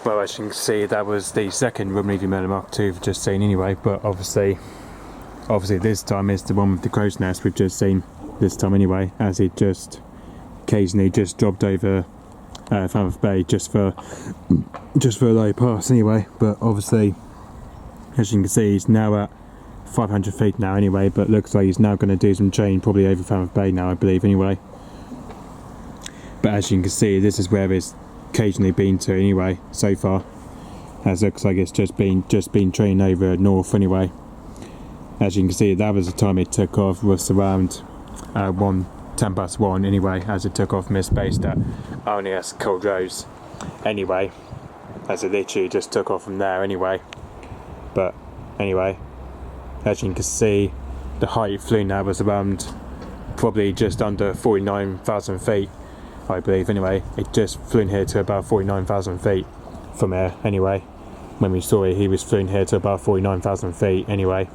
Well, as you can see, that was the second Merlin Mark II we've just seen anyway, but obviously this time is the one with the crow's nest we've just seen this time anyway, as it just occasionally just dropped over Falmouth Bay just for a low pass anyway. But obviously, as you can see, he's now at 500 feet now anyway, but looks like he's now going to do some training probably over Falmouth Bay now, I believe anyway. But as you can see, this is where it's occasionally been to anyway so far, as looks like it's just been training over north anyway. As you can see, that was the time it took off, was around 10 past 1 anyway, as it took off from its base at RNS Culdrose anyway, as it literally just took off from there anyway. But anyway, as you can see, the height it flew now was around probably just under 49,000 feet, I believe anyway. It just flew in here to about 49,000 feet from here anyway. When we saw it, he was flew in here to about 49,000 feet anyway.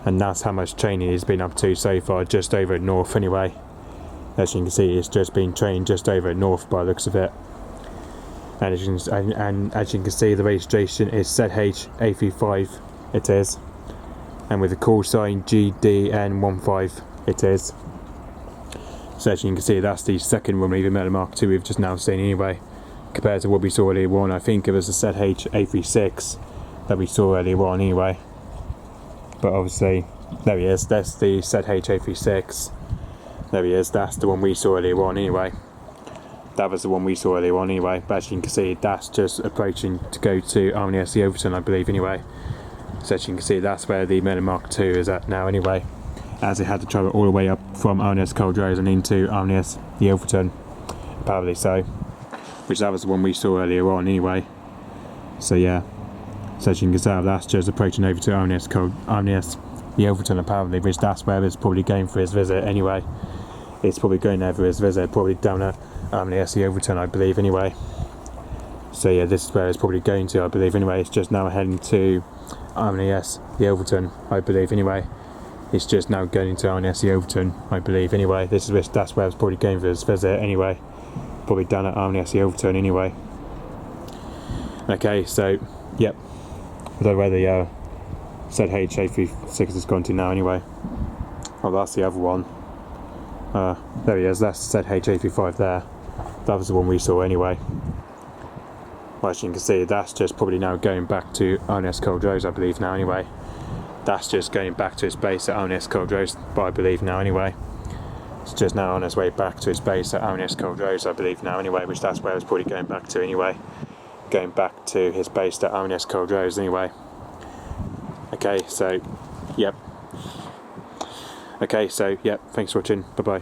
And that's how much training he's been up to so far, just over north anyway. As you can see, it's just been trained just over north by the looks of it. And as you can see, the registration is ZH835, it is. And with the call sign GDN15, it is. So as you can see, that's the second Merlin Mark II we've just now seen anyway, compared to what we saw earlier on. I think it was the ZH836 that we saw earlier on anyway. But obviously, there he is, that's the ZH836. There he is, that's the one we saw earlier on anyway. That was the one we saw earlier on anyway, but as you can see, that's just approaching to go to RNS the Overton, I believe anyway. So as you can see, that's where the Merlin Mark II is at now anyway, as it had to travel all the way up from RNS Culdrose and into RNS the Overton, apparently so. Which that was the one we saw earlier on anyway. So yeah. So as you can tell, that's just approaching over to RNS the Overton apparently, which that's where it's probably going for his visit anyway. It's probably going there for his visit, probably down at RNS the Overton, I believe anyway. So yeah, this is where it's probably going to, I believe anyway. It's just now heading to RNS the Overton, I believe anyway. It's just now going to RNS the Overton, I believe anyway. That's where it's probably going for his visit anyway. Probably down at RNS the Overton anyway. Okay, so yep. I don't know where the ZH836 has gone to now anyway. Oh, that's the other one. There he is, that's the ZH835 there. That was the one we saw anyway. Well, as you can see, that's just probably now going back to RNS Culdrose, I believe now anyway. That's just going back to its base at RNS Culdrose, but I believe now anyway. It's just now on its way back to its base at RNS Culdrose, I believe now anyway, which that's where it's probably going back to anyway. Going back to his base at RNS Culdrose anyway. Okay, so, yep. Okay, so, yep, thanks for watching, bye bye.